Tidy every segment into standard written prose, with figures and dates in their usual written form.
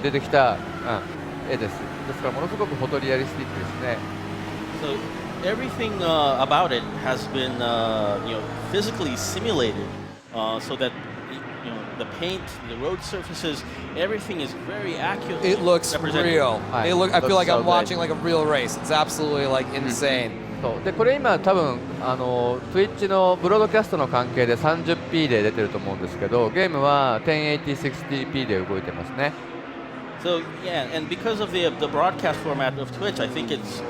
出てきた、絵です。ですからものすごくフォトリアリスティックですね。So everything about it has been physically simulated, so that the paint, the road surfaces, everything is very accurate. It looks real. I feel like I'm watching like a real race. It's absolutely like insane. そうでこれ今多分Twitch のブロードキャストの関係で 30p で出てると思うんですけど、ゲームは 1080-60p で動いてますね。So yeah, and because of the broadcast format of Twitch, I think it's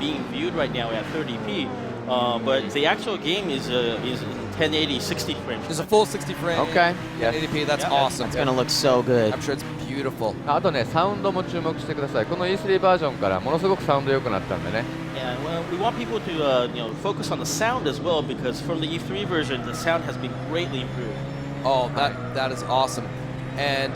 being viewed right now at 30p. But the actual game is 1080 60 frames. There's a full 60 frame. Okay. Yes. 80p. That's awesome. It's gonna look so good. I'm sure it's beautiful. あとね、サウンドも注目してください。この E3 バージョンからものすごくサウンド良くなったんでね。Yeah, well, we want people to focus on the sound as well, because from the E3 version, the sound has been greatly improved. Oh, that is awesome. And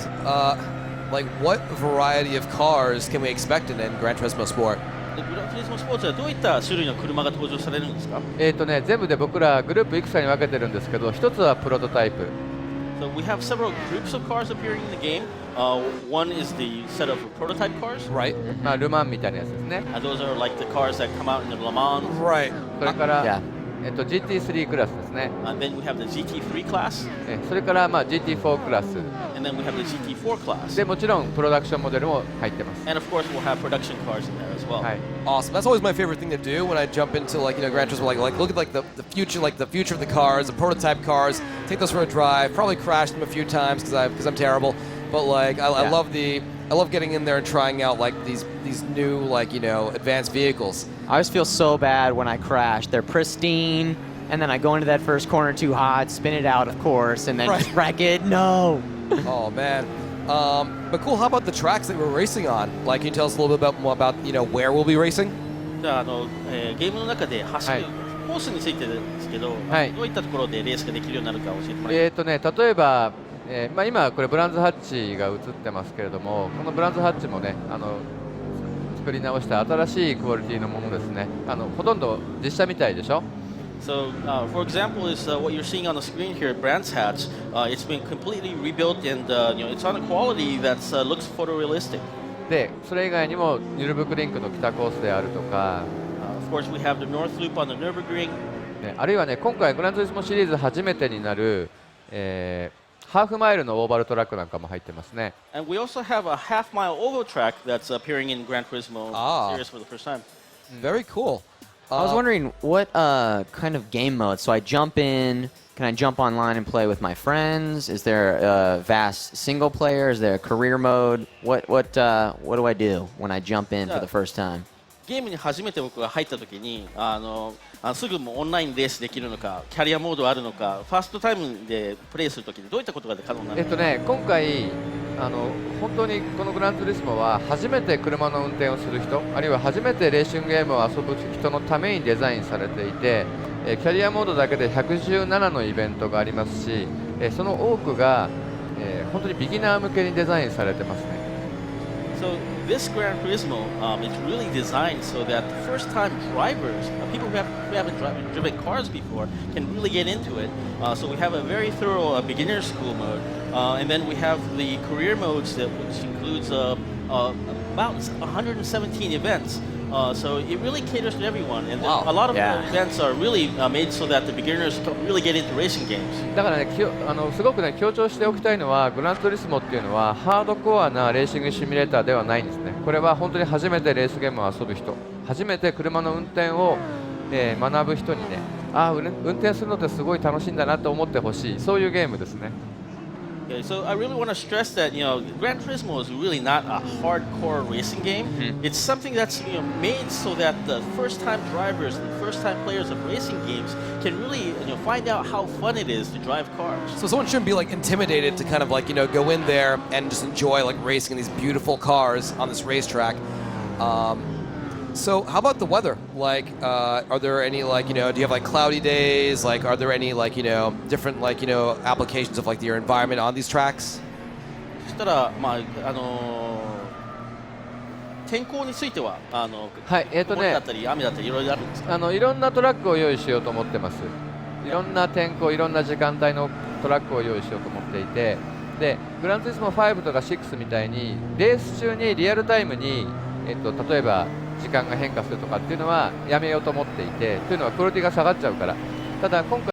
like, what variety of cars can we expect in Gran Turismo Sport? グランツリスモスポーツはどういった種類の車が登場されるんですか？全部で僕らグループいくつかに分けてるんですけど、一つはプロトタイプ。So we have several groups of cars appearing in the game. One is the set of prototype cars. Right. まあルマンみたいなやつですね。And those are like the cars that come out in the Le Mans. Right. それから、GT3 クラスですね。And then we have the GT3 class. それからまあ GT4 クラス。And then we have the GT4 class. でもちろんプロダクションモデルも入ってます。And of course we'll have production cars in there as well. はい。Awesome. That's always my favorite thing to do when I jump into Gran Turismo. Like look at the future, the future of the cars, the prototype cars. Take those for a drive. Probably crash them a few times because I'm terrible. But I love getting in there and trying out like these new advanced vehicles. I always feel so bad when I crash. They're pristine, and then I go into that first corner too hot, spin it out, of course, and then just wreck it. No. Oh man. But cool. How about the tracks that we're racing on? Like, can you tell us a little bit more about where we'll be racing? じゃあゲームの中で走るコースについてですけど、どういったところでレースができるようになるか教えてもらえますか？例えば、今これブランズハッチが映ってますけれども、このブランズハッチもね作り直した新しいクオリティのものですね。ほとんど実写みたいでしょ。So, for example, is what you're seeing on the screen here at Brands Hatch. It's been completely rebuilt, and it's on a quality that looks photorealistic. で、それ以外にもニュルブクリンクの北コースであるとか、of course, we have the North Loop on the Nürburgring. あるいはね、今回グランツーリスモシリーズ初めてになる、ハーフマイルのオーバルトラックなんかも入ってますね。And we also have a half-mile oval track that's appearing in Gran Turismo series for the first time. Very cool. I was wondering what kind of game mode. So I jump in. Can I jump online and play with my friends? Is there a vast single player? Is there a career mode? What do I do when I jump in for the first time? ゲームに初めて僕が入った時にすぐもうオンラインレースできるのか、キャリアモードあるのか、ファーストタイムでプレイする時にどういったことが可能なのか。今回本当にこのグランツーリスモは初めて車の運転をする人、あるいは初めてレーシングゲームを遊ぶ人のためにデザインされていて、キャリアモードだけで117のイベントがありますし、その多くが、本当にビギナー向けにデザインされてますね。So this Gran Turismo is really designed so that the first-time drivers, people who haven't driven cars before, can really get into it. So we have a very thorough beginner school mode, and then we have the career modes which includes about 117 events. So it really caters to everyone, and a lot of the events are really made so that the beginners can really get into racing games. だからね、すごくね強調しておきたいのは、グランツーリスモっていうのはハードコアなレーシングシミュレーターではないんですね。これは本当に初めてレースゲームを遊ぶ人、初めて車の運転を、学ぶ人にね、運転するのってすごい楽しいんだなと思ってほしい、そういうゲームですね。Okay, so I really want to stress that Gran Turismo is really not a hardcore racing game. It's something that's made so that the first-time drivers and first-time players of racing games can really find out how fun it is to drive cars. So someone shouldn't be intimidated to kind of go in there and just enjoy racing in these beautiful cars on this racetrack. So how about the weather? Are there any do you have cloudy days? Are there any different applications of your environment on these tracks? そしたら天候については曇りだったり雨だったりいろいろあるんですか？いろんなトラックを用意しようと思ってます。いろんな天候、いろんな時間帯のトラックを用意しようと思っていて、でグランツーリスモ5とか6みたいにレース中にリアルタイムに、例えば時間が変化するとかっていうのはやめようと思っていて、というのはクオリティが下がっちゃうから。ただ今回